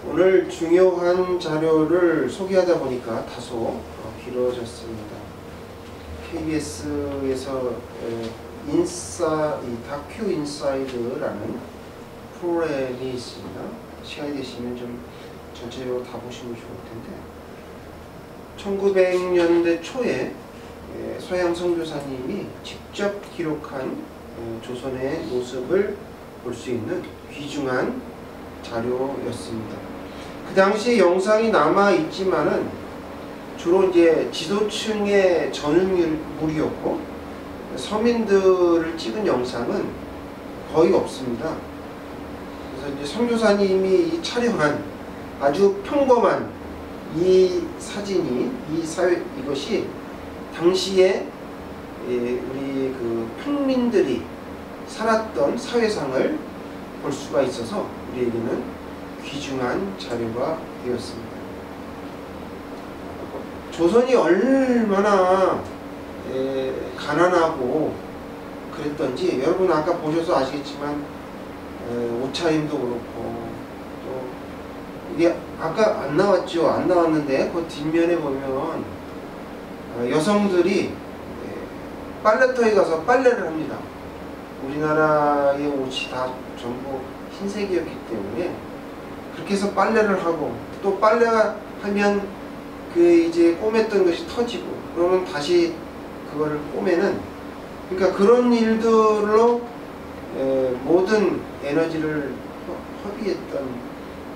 오늘 중요한 자료를 소개하다 보니까 다소 길어졌습니다. KBS에서 다큐 인사이드라는 프로그램이 있습니다. 시간이 되시면 좀 전체적으로 다 보시면 좋을 텐데, 1900년대 초에 서양 선교사님이 직접 기록한 조선의 모습을 볼 수 있는 귀중한 자료였습니다. 그 당시에 영상이 남아 있지만은 주로 이제 지도층의 전유물이었고 서민들을 찍은 영상은 거의 없습니다. 그래서 이제 선교사님이 촬영한 아주 평범한 이 사진이 이것이 당시에 우리 그 평민들이 살았던 사회상을 볼 수가 있어서 우리에게는 귀중한 자료가 되었습니다. 조선이 얼마나 가난하고 그랬던지 여러분 아까 보셔서 아시겠지만 옷차림도 그렇고 또 이게 아까 안 나왔죠. 안 나왔는데 그 뒷면에 보면 여성들이 빨래터에 가서 빨래를 합니다. 우리나라의 옷이 다 전부 흰색이었기 때문에 그렇게 해서 빨래를 하고, 또 빨래가 하면 그 이제 꼬맸던 것이 터지고 그러면 다시 그거를 꼬매는, 그러니까 그런 일들로 모든 에너지를 허비했던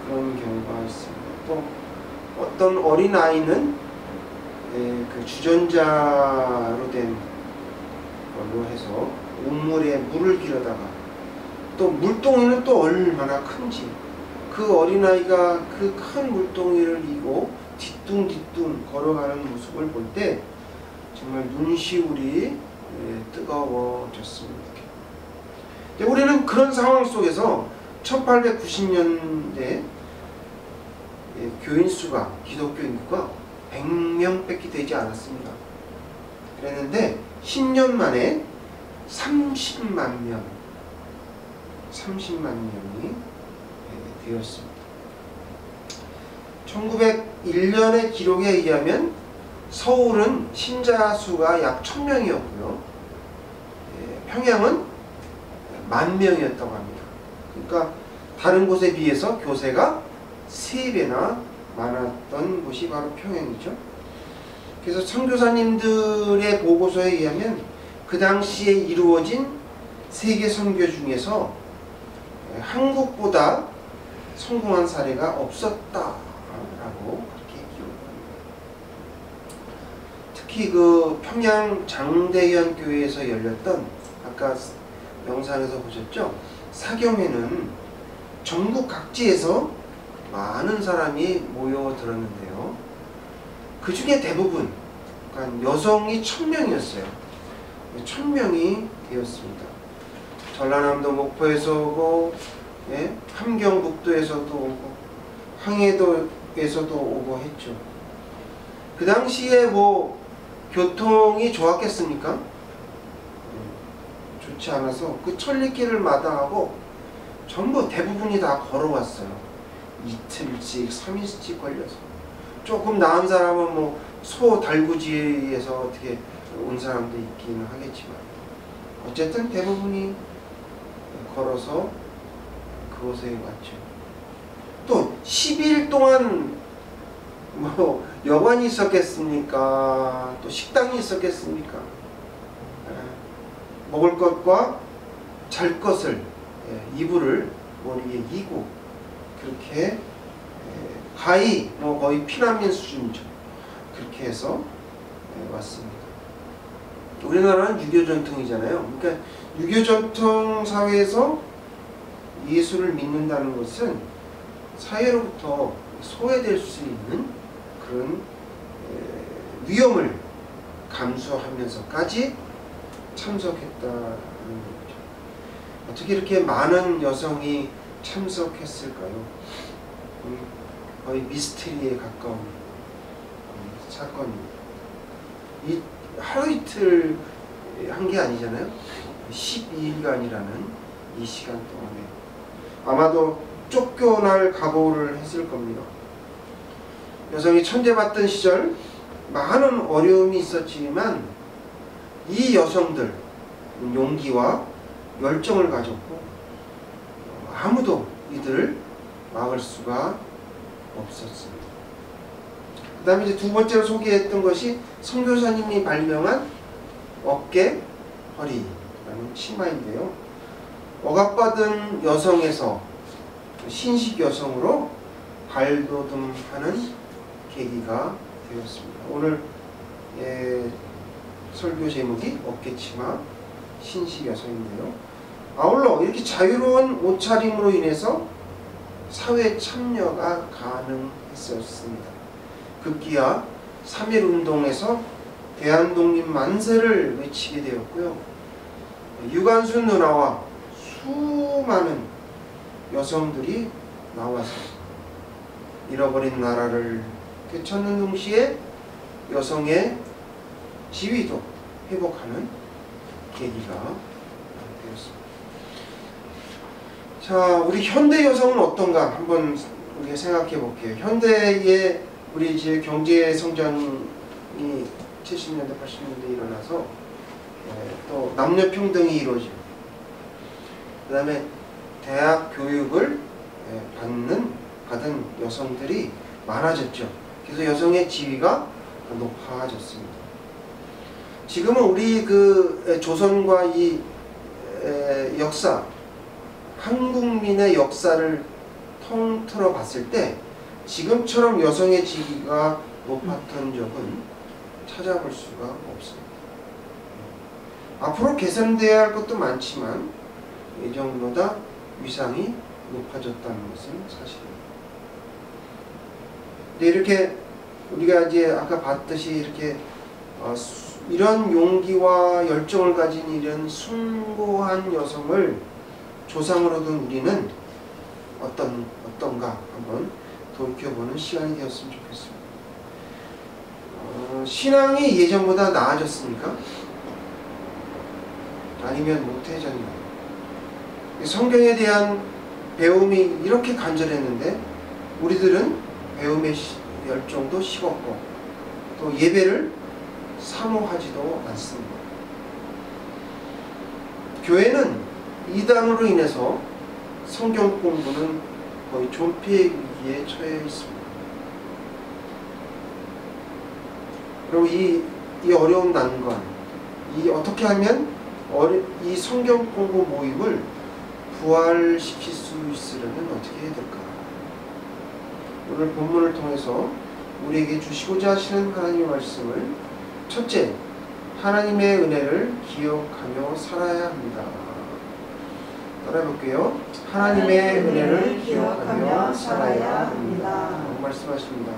그런 경우가 있습니다. 또 어떤 어린아이는 그 주전자로 된 걸로 해서 우물에 물을 기르다가, 또 물동이는 또 얼마나 큰지 그 어린아이가 그 큰 물동이를 이고 뒤뚱뒤뚱 걸어가는 모습을 볼 때 정말 눈시울이 뜨거워졌습니다. 우리는 그런 상황 속에서 1890년대 교인 수가, 기독교 인구가 100명밖에 되지 않았습니다. 그랬는데 10년 만에 30만 명이 되었습니다. 1901년의 기록에 의하면 서울은 신자 수가 약 1000명이었고요. 평양은 10,000명이었다고 합니다. 그러니까 다른 곳에 비해서 교세가 3배나 많았던 곳이 바로 평양이죠. 그래서 선교사님들의 보고서에 의하면 그 당시에 이루어진 세계 선교 중에서 한국보다 성공한 사례가 없었다라고 그렇게 기록합니다. 특히 그 평양 장대현 교회에서 열렸던, 아까 영상에서 보셨죠? 사경회는 전국 각지에서 많은 사람이 모여들었는데요. 그 중에 대부분, 그러니까 여성이 1000명이었어요. 1000명이 되었습니다. 전라남도 목포에서 오고, 함경북도에서도 오고, 항해도에서도 오고 했죠. 그 당시에 뭐 교통이 좋았겠습니까? 좋지 않아서 그 천리길을 마다하고 전부 대부분이 다 걸어왔어요. 이틀씩 3일씩 걸려서. 조금 나은 사람은 뭐 소 달구지에서 어떻게 온 사람도 있기는 하겠지만 어쨌든 대부분이 걸어서 그곳에 왔죠. 또 10일 동안 뭐 여관이 있었겠습니까? 또 식당이 있었겠습니까? 먹을 것과 잘 것을, 이불을 머리에 이고 그렇게 가히 뭐 거의 피난민 수준이죠. 그렇게 해서 왔습니다. 우리나라는 유교 전통이잖아요. 그러니까 유교 전통 사회에서 예수를 믿는다는 것은 사회로부터 소외될 수 있는 그런 위험을 감수하면서까지 참석했다는 거죠. 어떻게 이렇게 많은 여성이 참석했을까요? 거의 미스터리에 가까운 사건입니다. 이 하루 이틀 한 게 아니잖아요. 12일간이라는 이 시간 동안에 아마도 쫓겨날 각오를 했을 겁니다. 여성이 천대받던 시절 많은 어려움이 있었지만 이 여성들 용기와 열정을 가졌고 아무도 이들을 막을 수가 없었습니다. 그 다음에 이제 두 번째로 소개했던 것이 선교사님이 발명한 어깨, 허리라는 치마인데요. 억압받은 여성에서 신식 여성으로 발돋움하는 계기가 되었습니다. 오늘 설교 제목이 어깨치마 신식 여성인데요. 아울러 이렇게 자유로운 옷차림으로 인해서 사회 참여가 가능했었습니다. 급기야 3.1운동에서 대한독립 만세를 외치게 되었고요. 유관순 누나와 수많은 여성들이 나와서 잃어버린 나라를 되찾는 동시에 여성의 지위도 회복하는 계기가 되었습니다. 자, 우리 현대 여성은 어떤가 한번 우리가 생각해 볼게요. 현대의 우리 이제 경제 성장이 70년대, 80년대 일어나서 또 남녀 평등이 이루어지고, 그 다음에 대학 교육을 받은 여성들이 많아졌죠. 그래서 여성의 지위가 높아졌습니다. 지금은 우리 그 조선과 이 역사, 한국민의 역사를 통틀어 봤을 때 지금처럼 여성의 지위가 높았던 적은 찾아볼 수가 없습니다. 앞으로 개선되어야 할 것도 많지만 예전보다 위상이 높아졌다는 것은 사실입니다. 근데 이렇게 우리가 이제 아까 봤듯이 이렇게 이런 용기와 열정을 가진 이런 숭고한 여성을 조상으로 둔 우리는 어떤가 한번 돌이켜보는 시간이 되었으면 좋겠습니다. 신앙이 예전보다 나아졌습니까? 아니면 못해졌나요? 성경에 대한 배움이 이렇게 간절했는데 우리들은 배움의 열정도 식었고 또 예배를 사모하지도 않습니다. 교회는 이단으로 인해서 성경 공부는 거의 존폐의 위기에 처해 있습니다. 그리고 이 어려운 난관, 어떻게 하면 이 성경 공부 모임을 부활시킬 수 있으려면 어떻게 해야 될까? 오늘 본문을 통해서 우리에게 주시고자 하시는 하나님의 말씀을 첫째, 하나님의 은혜를 기억하며 살아야 합니다. 따라해볼게요. 하나님의 은혜를 기억하며 살아야 합니다. 말씀하십니다.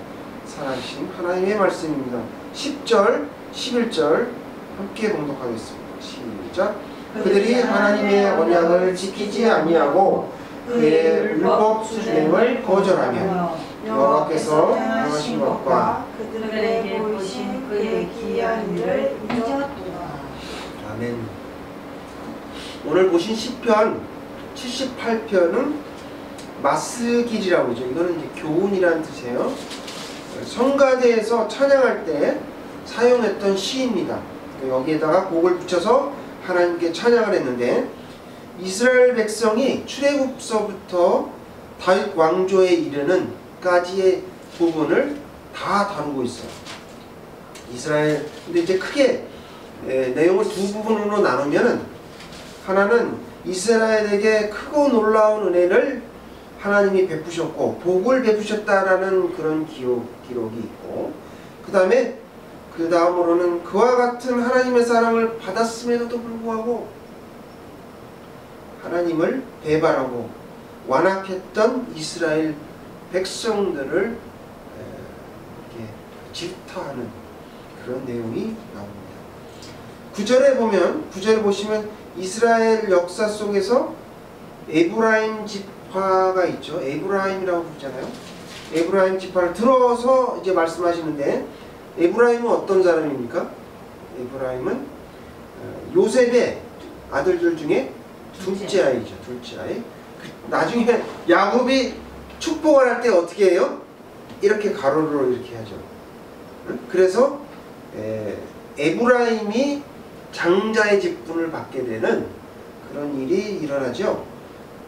살아계신 하나님의 말씀입니다. 10절, 11절 함께 봉독하겠습니다. 시작. 그들이 하나님의 언약을 지키지 아니하고 그의 율법 수행을 거절하며 여호와께서 명하신 것과 그들에게 보이신 그의 기이한 일을 잊었도다. 아멘. 오늘 보신 시편 78편은 마스길이라고 하죠. 이거는 이제 교훈이라는 뜻이에요. 성가대에서 찬양할 때 사용했던 시입니다. 여기에다가 곡을 붙여서 하나님께 찬양을 했는데 이스라엘 백성이 출애굽서부터 다윗 왕조에 이르는 까지의 부분을 다 다루고 있어요. 근데 이제 크게 내용을 두 부분으로 나누면은 하나는 이스라엘에게 크고 놀라운 은혜를 하나님이 베푸셨고 복을 베푸셨다라는 그런 기록이 있고, 그 다음으로는 그와 같은 하나님의 사랑을 받았음에도 불구하고 하나님을 배반하고 완악했던 이스라엘 백성들을 이렇게 질타하는 그런 내용이 나옵니다. 9절에 보시면 이스라엘 역사 속에서 에브라임 지파가 있죠. 에브라임이라고 부르잖아요. 에브라임 지파를 들어서 이제 말씀하시는데, 에브라임은 어떤 사람입니까? 에브라임은 요셉의 아들들 중에 둘째 아이죠. 둘째 아이. 나중에 야곱이 축복을 할 때 어떻게 해요? 이렇게 가로로 이렇게 하죠. 그래서 에브라임이 장자의 직분을 받게 되는 그런 일이 일어나죠.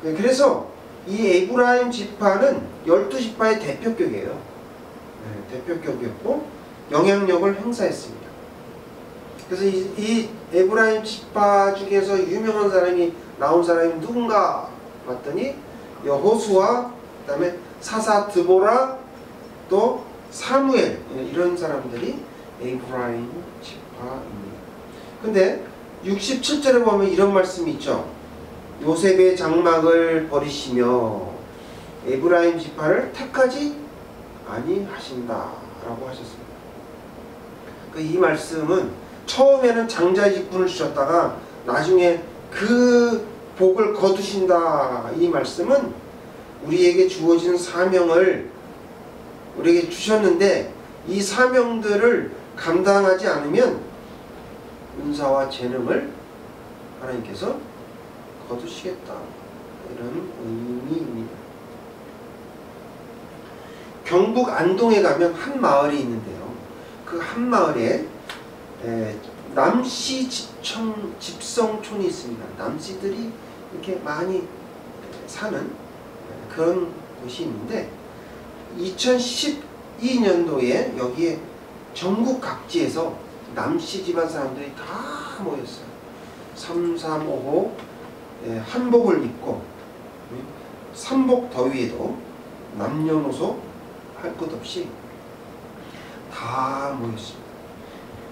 그래서 이 에브라임 지파는 12지파의 대표격이에요. 대표격이었고 영향력을 행사했습니다. 그래서 이 에브라임 지파 중에서 유명한 사람이 나온 사람이 누군가 봤더니 여호수아, 그 다음에 사사 드보라, 또 사무엘, 이런 사람들이 에브라임 지파입니다. 근데 67절에 보면 이런 말씀이 있죠. 요셉의 장막을 버리시며 에브라임 지파를 택하지 아니하신다 라고 하셨습니다. 이 말씀은 처음에는 장자의 직분을 주셨다가 나중에 그 복을 거두신다, 이 말씀은 우리에게 주어진 사명을 우리에게 주셨는데 이 사명들을 감당하지 않으면 은사와 재능을 하나님께서 거두시겠다, 이런 의미입니다. 경북 안동에 가면 한 마을이 있는데요. 그 한 마을에 남씨 집성촌이 있습니다. 남씨들이 이렇게 많이 사는 그런 곳이 있는데 2012년도에 여기에 전국 각지에서 남씨 집안 사람들이 다 모였어요. 3355 한복을 입고 삼복 더위에도 남녀노소 할 것 없이 다 모였습니다.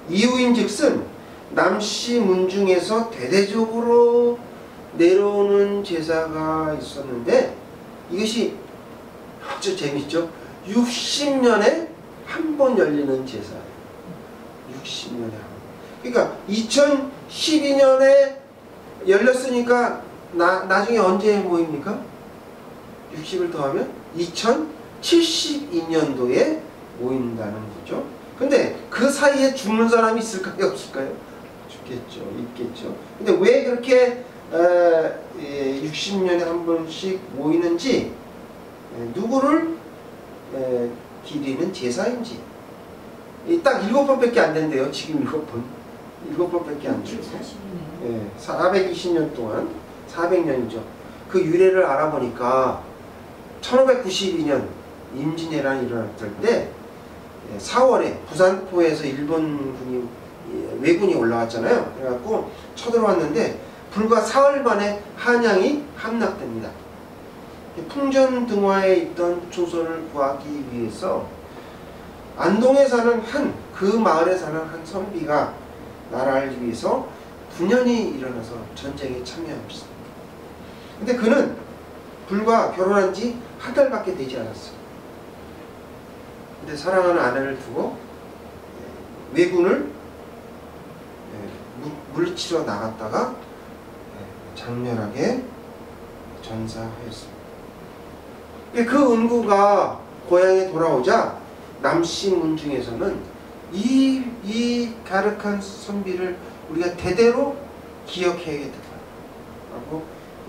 이유인즉슨 남씨 문중에서 대대적으로 내려오는 제사가 있었는데 이것이 아주 재밌죠. 60년에 한 번 열리는 제사예요. 60년에 한 번. 그러니까 2012년에 열렸으니까 나중에 언제 모입니까? 60을 더하면 2072년도에 모인다는 거죠. 근데 그 사이에 죽는 사람이 있을까요? 없을까요? 죽겠죠. 있겠죠. 근데 왜 그렇게 60년에 한 번씩 모이는지, 누구를 기리는 제사인지, 딱 7번밖에 안 된대요. 지금 7번밖에 안 돼요. 420년 동안, 400년이죠. 그 유래를 알아보니까 1592년 임진왜란이 일어났을 때 4월에 부산포에서 일본군이, 왜군이 올라왔잖아요. 그래갖고 쳐들어왔는데 불과 사흘 만에 한양이 함락됩니다. 풍전등화에 있던 조선을 구하기 위해서 안동에 사는 그 마을에 사는 한 선비가 나라를 위해서 분연히 일어나서 전쟁에 참여합니다. 근데 그는 불과 결혼한 지 한 달밖에 되지 않았어요. 근데 사랑하는 아내를 두고 왜군을 물리치러 나갔다가 장렬하게 전사하였습니다. 그 은구가 고향에 돌아오자 남씨 문중에서는 이 가륵한 선비를 우리가 대대로 기억해야겠다고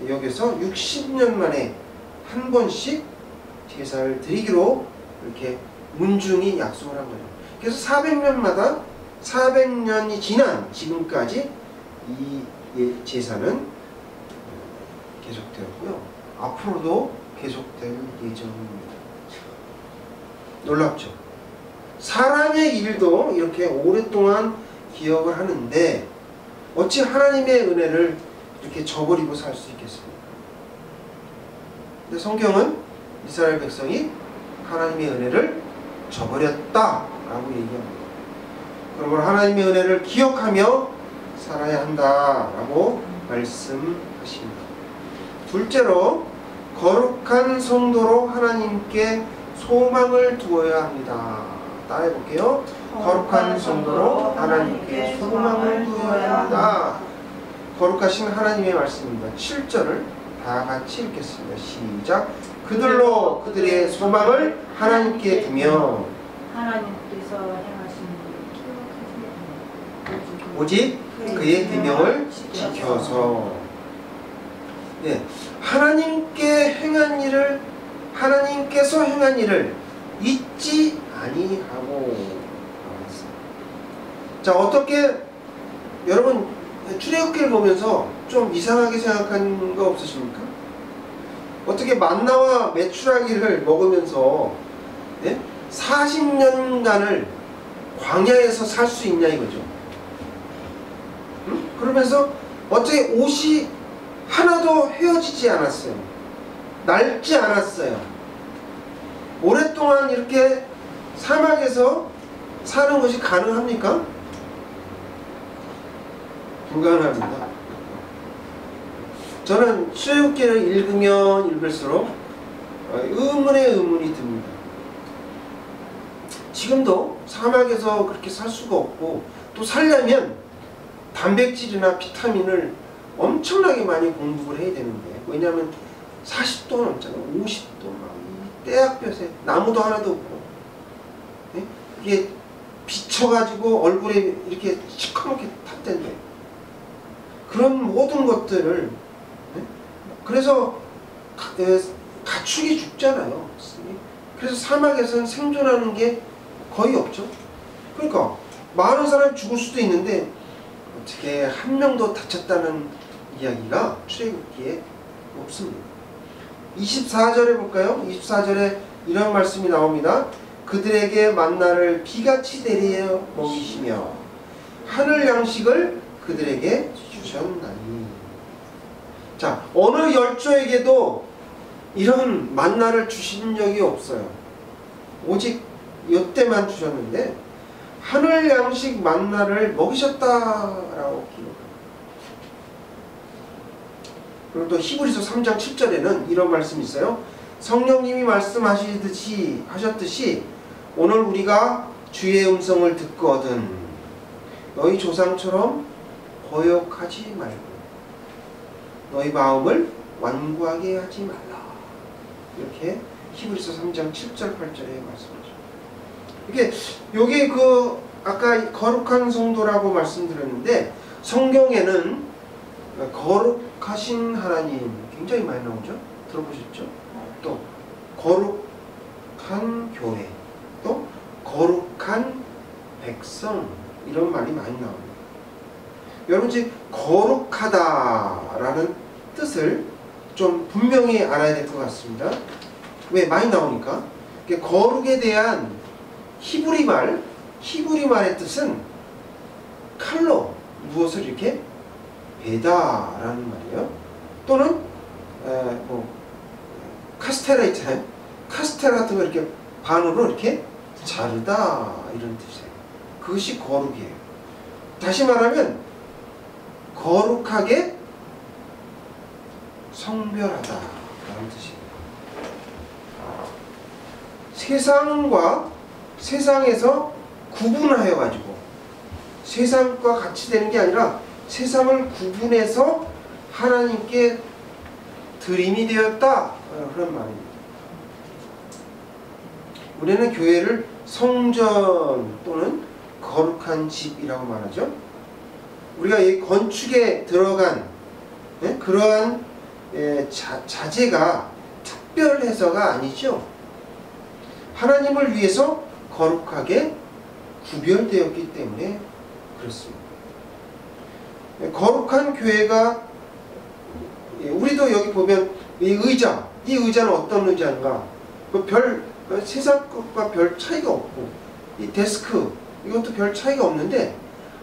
여기서 60년 만에 한 번씩 제사를 드리기로 이렇게 문중이 약속을 한 거예요. 그래서 400년마다 400년이 지난 지금까지 이 제사는 계속되었고요. 앞으로도 계속될 예정입니다. 놀랍죠? 사람의 일도 이렇게 오랫동안 기억을 하는데 어찌 하나님의 은혜를 이렇게 저버리고 살 수 있겠습니까? 근데 성경은 이스라엘 백성이 하나님의 은혜를 저버렸다라고 얘기합니다. 그러므로 하나님의 은혜를 기억하며 살아야 한다라고 말씀하십니다. 둘째로 거룩한 성도로 하나님께 소망을 두어야 합니다. 따라해 볼게요. 거룩한 성도로 하나님께 소망을 두어야 합니다. 거룩하신 하나님의 말씀입니다. 7절을 다 같이 읽겠습니다. 시작. 그들로 그들의 소망을 하나님께 두며 하나님께서 행하신 오직 그의 계명을 지켜서. 예, 하나님께서 행한 일을 잊지 아니하고. 자, 어떻게 여러분 출애굽기를 보면서 좀 이상하게 생각한 거 없으십니까? 어떻게 만나와 메추라기를 먹으면서 40년간을 광야에서 살 수 있냐 이거죠. 응? 그러면서 어떻게 옷이 하나도 헤어지지 않았어요. 낡지 않았어요. 오랫동안 이렇게 사막에서 사는 것이 가능합니까? 불가능합니다. 저는 출애굽기를 읽으면 읽을수록 의문에 의문이 듭니다. 지금도 사막에서 그렇게 살 수가 없고, 또 살려면 단백질이나 비타민을 엄청나게 많이 공급을 해야 되는데, 왜냐하면 40도 넘잖아요. 50도 막 떼약볕에 나무도 하나도 없고, 네? 이게 비쳐가지고 얼굴에 이렇게 시커멓게 탔던데, 그런 모든 것들을, 네? 그래서 가축이 죽잖아요. 그래서 사막에서는 생존하는 게 거의 없죠. 그러니까 많은 사람이 죽을 수도 있는데 어떻게 한 명도 다쳤다는 이야기가 출애굽기에 없습니다. 24절에 볼까요? 24절에 이런 말씀이 나옵니다. 그들에게 만나를 비같이 내려 먹이시며 하늘 양식을 그들에게 주셨나니. 자, 어느 열조에게도 이런 만나를 주신 적이 없어요. 오직 이때만 주셨는데 하늘 양식 만나를 먹이셨다라고 기록합니다. 그리고 또 히브리서 3장 7절에는 이런 말씀이 있어요. 성령님이 말씀하셨듯이 오늘 우리가 주의 음성을 듣거든 너희 조상처럼 거역하지 말고 너희 마음을 완고하게 하지 말라. 이렇게 히브리서 3장 7절 8절에 말씀하죠. 이게 여기 아까 거룩한 성도라고 말씀드렸는데 성경에는 거룩하신 하나님 굉장히 많이 나오죠. 들어보셨죠? 또 거룩한 교회, 또 거룩한 백성, 이런 말이 많이 나옵니다. 여러분 이제 거룩하다라는 뜻을 좀 분명히 알아야 될 것 같습니다. 왜? 많이 나오니까. 거룩에 대한 히브리 말의 뜻은 칼로 무엇을 이렇게 베다라는 말이에요. 또는 카스테라 있잖아요. 카스테라 같은 거 이렇게 반으로 이렇게 자르다, 이런 뜻이에요. 그것이 거룩이에요. 다시 말하면 거룩하게 성별하다 라는 뜻이에요. 세상에서 구분하여 가지고 세상과 같이 되는 게 아니라 세상을 구분해서 하나님께 드림이 되었다, 그런 말입니다. 우리는 교회를 성전 또는 거룩한 집이라고 말하죠. 우리가 이 건축에 들어간 그러한 자재가 특별해서가 아니죠. 하나님을 위해서 거룩하게 구별되었기 때문에 그렇습니다. 거룩한 교회가, 우리도 여기 보면 이 의자는 어떤 의자인가? 세상 것과 별 차이가 없고, 이 데스크 이것도 별 차이가 없는데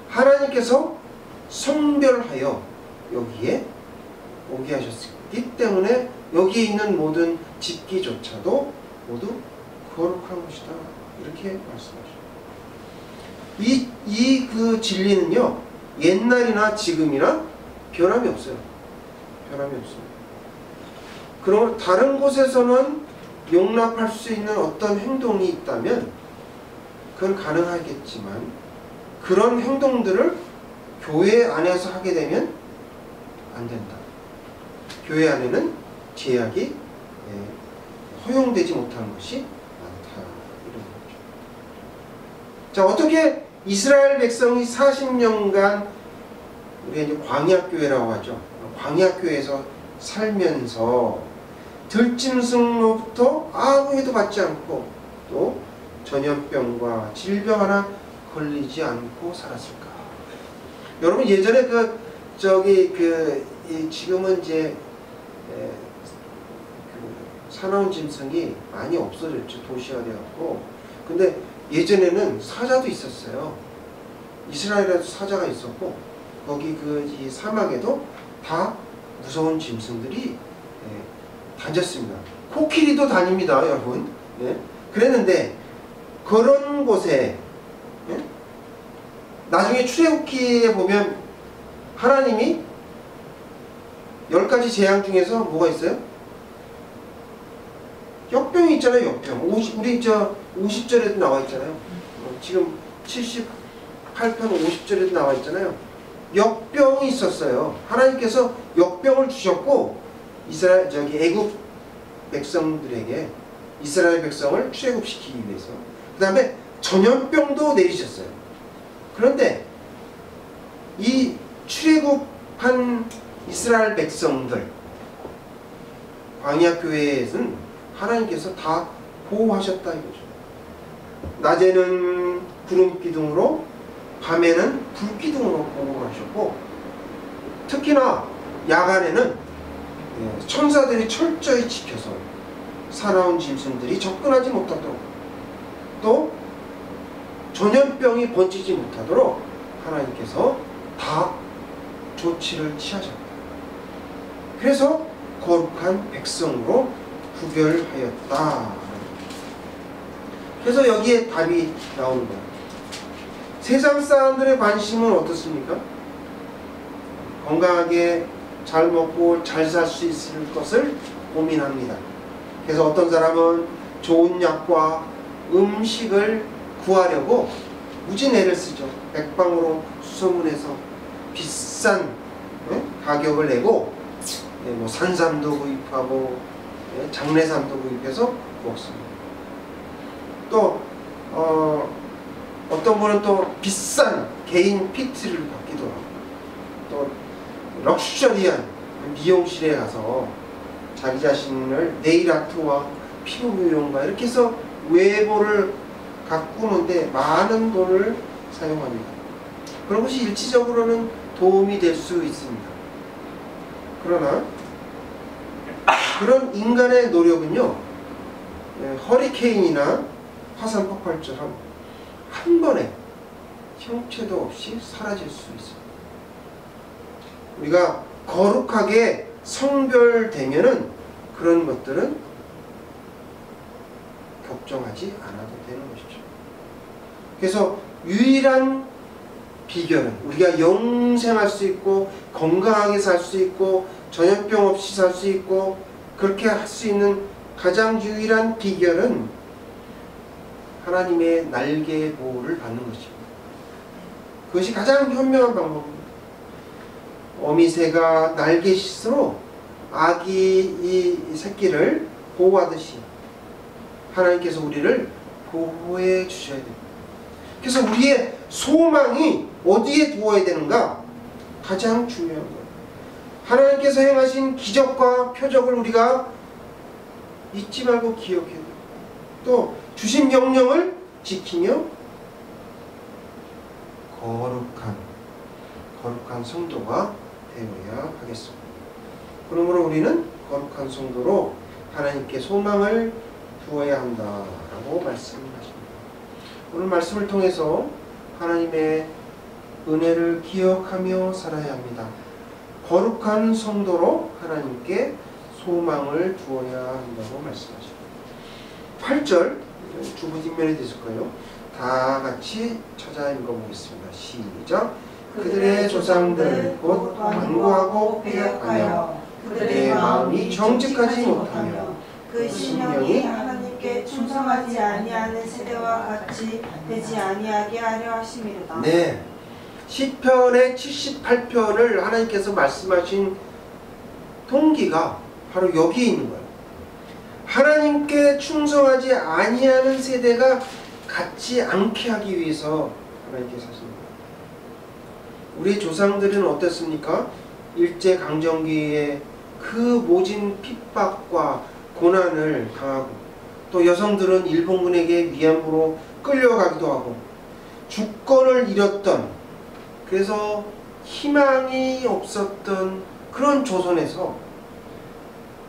하나님께서 성별하여 여기에 오게 하셨기 때문에 여기에 있는 모든 집기조차도 모두 거룩한 것이다, 이렇게 말씀하십니다. 이 진리는요, 옛날이나 지금이나 변함이 없어요. 변함이 없습니다. 그럼 다른 곳에서는 용납할 수 있는 어떤 행동이 있다면 그건 가능하겠지만 그런 행동들을 교회 안에서 하게 되면 안 된다. 교회 안에는 제약이 허용되지 못하는 것이 많다, 이런 거죠. 자, 어떻게 이스라엘 백성이 40년간 우리가 이제 광야교회라고 하죠. 광야교회에서 살면서 들짐승로부터 아무 해도 받지 않고 또 전염병과 질병 하나 걸리지 않고 살았을까? 여러분 예전에 지금은 이제 사나운 짐승이 많이 없어졌죠. 도시화 되었고. 근데 예전에는 사자도 있었어요. 이스라엘에도 사자가 있었고 거기 이 사막에도 다 무서운 짐승들이 다녔습니다. 코끼리도 다닙니다, 여러분. 그랬는데 그런 곳에 나중에 출애굽기에 보면 하나님이 10가지 재앙 중에서 뭐가 있어요? 역병이 있잖아요. 역병. 우리 50절에도 나와 있잖아요. 지금 78편 50절에도 나와 있잖아요. 역병이 있었어요. 하나님께서 역병을 주셨고 애굽 백성들에게 이스라엘 백성을 출애굽시키기 위해서 그 다음에 전염병도 내리셨어요. 그런데 이 출애굽한 이스라엘 백성들 광야 교회에서는 하나님께서 다 보호하셨다 이거죠. 낮에는 구름 기둥으로 밤에는 불 기둥으로 보호하셨고 특히나 야간에는 천사들이 철저히 지켜서 사나운 짐승들이 접근하지 못하도록 또 전염병이 번지지 못하도록 하나님께서 다 조치를 취하셨다. 그래서 거룩한 백성으로 구별하였다. 그래서 여기에 답이 나오는 거예요. 세상 사람들의 관심은 어떻습니까? 건강하게 잘 먹고 잘 살 수 있을 것을 고민합니다. 그래서 어떤 사람은 좋은 약과 음식을 구하려고 무지 애를 쓰죠. 백방으로 수소문해서 비싼 가격을 내고 산삼도 구입하고 장례삼도 구입해서 먹습니다. 또 어떤 분은 또 비싼 개인 PT를 받기도 하고 또 럭셔리한 미용실에 가서 자기 자신을 네일 아트와 피부 미용과 이렇게 해서 외모를 가꾸는데 많은 돈을 사용합니다. 그런 것이 일시적으로는 도움이 될 수 있습니다. 그러나 그런 인간의 노력은요, 허리케인이나 화산 폭발처럼 한 번에 형체도 없이 사라질 수 있습니다. 우리가 거룩하게 성별되면은 그런 것들은 걱정하지 않아도 되는 것이죠. 그래서 유일한 비결은 우리가 영생할 수 있고 건강하게 살 수 있고 전염병 없이 살 수 있고 그렇게 할 수 있는 가장 유일한 비결은 하나님의 날개의 보호를 받는 것입니다. 그것이 가장 현명한 방법입니다. 어미새가 날개짓으로 아기 이 새끼를 보호하듯이 하나님께서 우리를 보호해 주셔야 됩니다. 그래서 우리의 소망이 어디에 두어야 되는가? 가장 중요한 거예요. 하나님께서 행하신 기적과 표적을 우리가 잊지 말고 기억해야 돼요. 또 주신 명령을 지키며 거룩한 성도가 되어야 하겠습니다. 그러므로 우리는 거룩한 성도로 하나님께 소망을 두어야 한다라고 말씀하십니다. 오늘 말씀을 통해서 하나님의 은혜를 기억하며 살아야 합니다. 거룩한 성도로 하나님께 소망을 두어야 한다고 말씀하십니다. 8절 주부 뒷면에 되실 거예요. 다 같이 찾아 읽어보겠습니다. 시작. 그들의 조상들 곧 완고하고 패역하여 그들의 마음이 정직하지 못하며 그 신령이 하나님께 충성하지 아니하는 세대와 같이 되지 아니하게 하려 하심이로다. 네, 시편의 78편을 하나님께서 말씀하신 동기가 바로 여기에 있는 거예요. 하나님께 충성하지 아니하는 세대가 갖지 않게 하기 위해서 하나님께서 하신 거예요. 우리 조상들은 어땠습니까? 일제강점기에 그 모진 핍박과 고난을 당하고 또 여성들은 일본군에게 위안부로 끌려가기도 하고 주권을 잃었던 그래서 희망이 없었던 그런 조선에서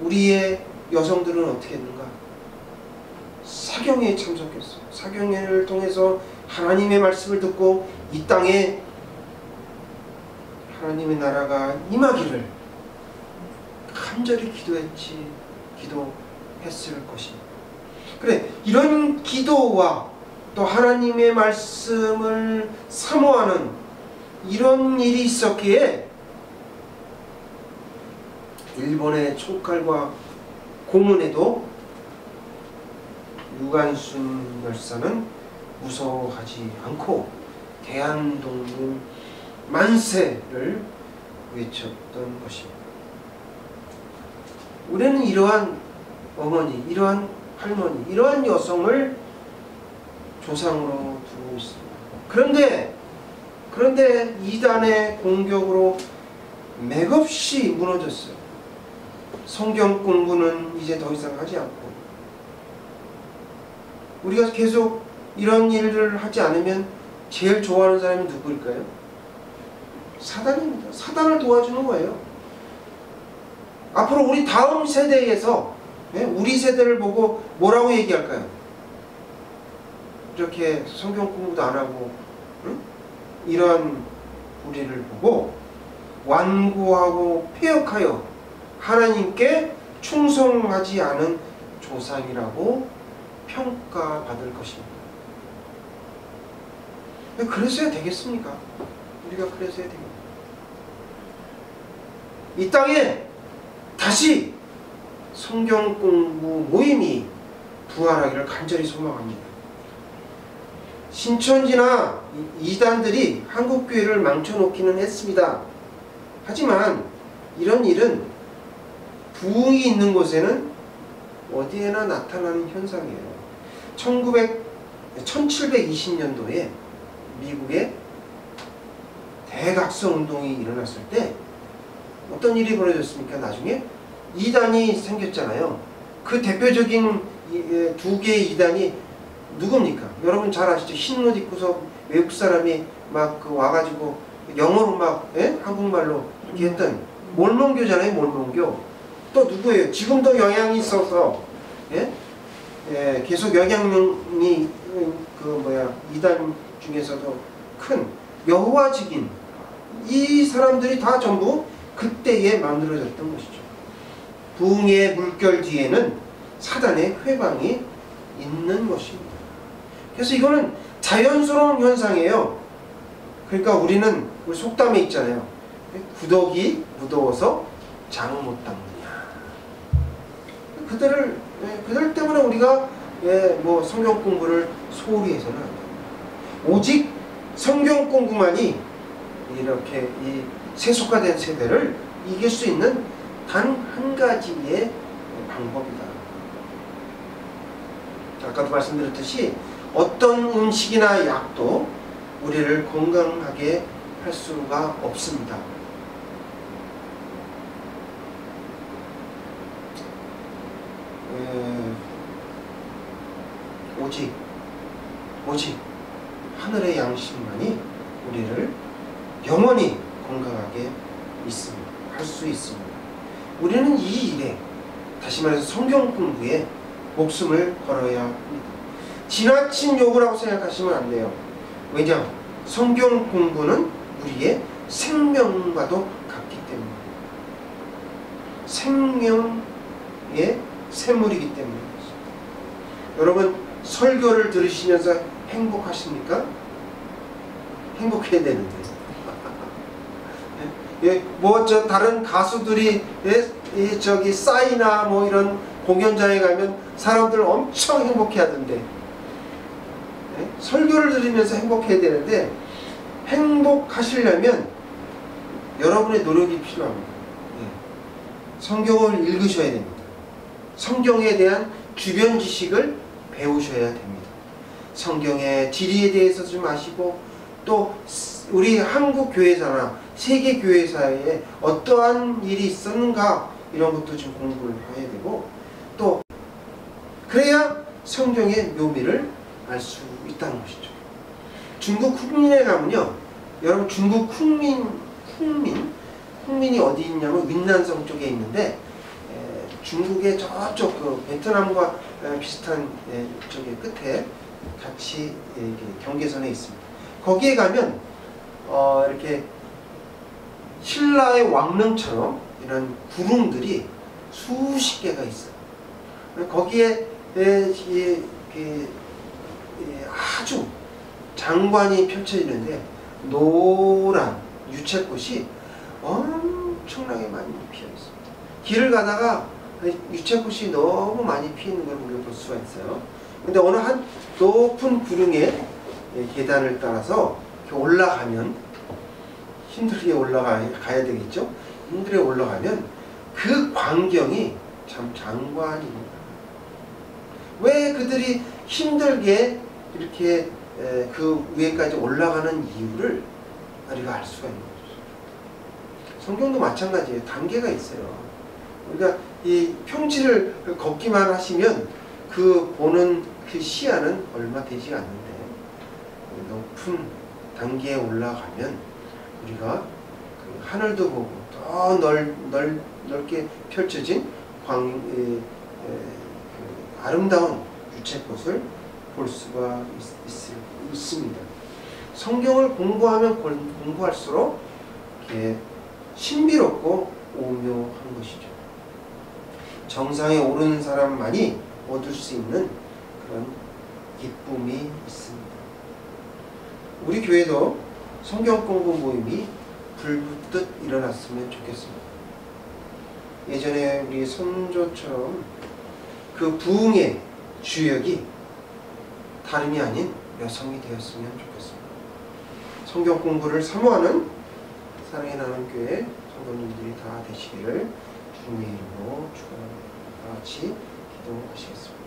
우리의 여성들은 어떻게 했는가? 사경회에 참석했어요. 사경회를 통해서 하나님의 말씀을 듣고 이 땅에 하나님의 나라가 임하기를 간절히 기도했을 것입니다. 그래, 이런 기도와 또 하나님의 말씀을 사모하는 이런 일이 있었기에 일본의 총칼과 고문에도 유관순 열사는 무서워하지 않고 대한독립 만세를 외쳤던 것입니다. 우리는 이러한 어머니, 이러한 할머니, 이러한 여성을 조상으로 두고 있습니다. 그런데 이단의 공격으로 맥없이 무너졌어요. 성경 공부는 이제 더 이상 하지 않고 우리가 계속 이런 일을 하지 않으면 제일 좋아하는 사람이 누구일까요? 사단입니다. 사단을 도와주는 거예요. 앞으로 우리 다음 세대에서 우리 세대를 보고 뭐라고 얘기할까요? 이렇게 성경 공부도 안 하고 이런 우리를 보고 완고하고 폐역하여 하나님께 충성하지 않은 조상이라고 평가받을 것입니다. 그래서야 되겠습니까? 우리가 그래서야 됩니다. 이 땅에 다시 성경 공부 모임이 부활하기를 간절히 소망합니다. 신천지나 이단들이 한국교회를 망쳐놓기는 했습니다. 하지만 이런 일은 부흥이 있는 곳에는 어디에나 나타나는 현상이에요. 1720년도에 미국에 대각성 운동이 일어났을 때 어떤 일이 벌어졌습니까? 나중에 이단이 생겼잖아요. 그 대표적인 두 개의 이단이 누굽니까? 여러분 잘 아시죠? 흰 옷 입고서 외국 사람이 막 와가지고 영어로 막 한국말로 이렇게 했던 몰몬교잖아요. 몰몬교. 또 누구예요? 지금도 영향이 있어서 계속 영향력이 이단 중에서도 큰 여호와 증인, 이 사람들이 다 전부 그때에 만들어졌던 것이죠. 부흥의 물결 뒤에는 사단의 회방이 있는 것입니다. 그래서 이거는 자연스러운 현상이에요. 그러니까 우리 속담에 있잖아요. 구더기 무더워서 장 못 닦느냐. 그들 때문에 우리가 성경 공부를 소홀히 해서는 안 돼요. 오직 성경 공부만이 이렇게 이 세속화된 세대를 이길 수 있는 단 한 가지의 방법이다. 아까도 말씀드렸듯이 어떤 음식이나 약도 우리를 건강하게 할 수가 없습니다. 오직 하늘의 양식만이 우리를 영원히 건강하게 할 수 있습니다. 우리는 이 일에, 다시 말해서 성경 공부에 목숨을 걸어야 합니다. 지나친 요구라고 생각하시면 안 돼요. 왜냐? 성경 공부는 우리의 생명과도 같기 때문에, 생명의 샘물이기 때문에. 여러분 설교를 들으시면서 행복하십니까? 행복해야 되는데. 다른 가수들이 싸이나 이런 공연장에 가면 사람들 엄청 행복해 하던데, 설교를 들으면서 행복해야 되는데, 행복하시려면 여러분의 노력이 필요합니다. 성경을 읽으셔야 됩니다. 성경에 대한 주변 지식을 배우셔야 됩니다. 성경의 지리에 대해서 좀 아시고, 또 우리 한국 교회사나 세계 교회사에 어떠한 일이 있었는가, 이런 것도 좀 공부를 해야 되고, 또 그래야 성경의 묘미를 알 수 있다는 것이죠. 중국 쿵민에 가면요, 여러분 중국 쿵민이 어디 있냐면 윈난성 쪽에 있는데, 중국의 저쪽 그 베트남과 비슷한 쪽의 끝에 같이 이렇게 경계선에 있습니다. 거기에 가면 이렇게 신라의 왕릉처럼 이런 구릉들이 수십 개가 있어요. 거기에 아주 장관이 펼쳐지는데 노란 유채꽃이 엄청나게 많이 피어 있습니다. 길을 가다가 유채꽃이 너무 많이 피는 걸 우리가 볼 수가 있어요. 근데 어느 한 높은 구릉의 계단을 따라서 이렇게 올라가면, 힘들게 올라가야 되겠죠. 힘들게 올라가면 그 광경이 참 장관입니다. 왜 그들이 힘들게 이렇게 그 위에까지 올라가는 이유를 우리가 알 수가 있는 거죠. 성경도 마찬가지예요. 단계가 있어요. 우리가 이 평지를 걷기만 하시면 그 보는 그 시야는 얼마 되지 않는데, 높은 단계에 올라가면 우리가 그 하늘도 보고 더 넓게 펼쳐진 그 아름다운 유채꽃을 볼 수가 있습니다. 성경을 공부하면 공부할수록 이렇게 신비롭고 오묘한 것이죠. 정상에 오르는 사람만이 얻을 수 있는 그런 기쁨이 있습니다. 우리 교회도 성경 공부 모임이 불붙듯 일어났으면 좋겠습니다. 예전에 우리 선조처럼 그 부흥의 주역이 다름이 아닌 여성이 되었으면 좋겠습니다. 성경 공부를 사모하는 사랑의 나눔교회 성도님들이 다 되시기를 주님의 이름으로 축원합니다. 다 같이 기도하시겠습니다.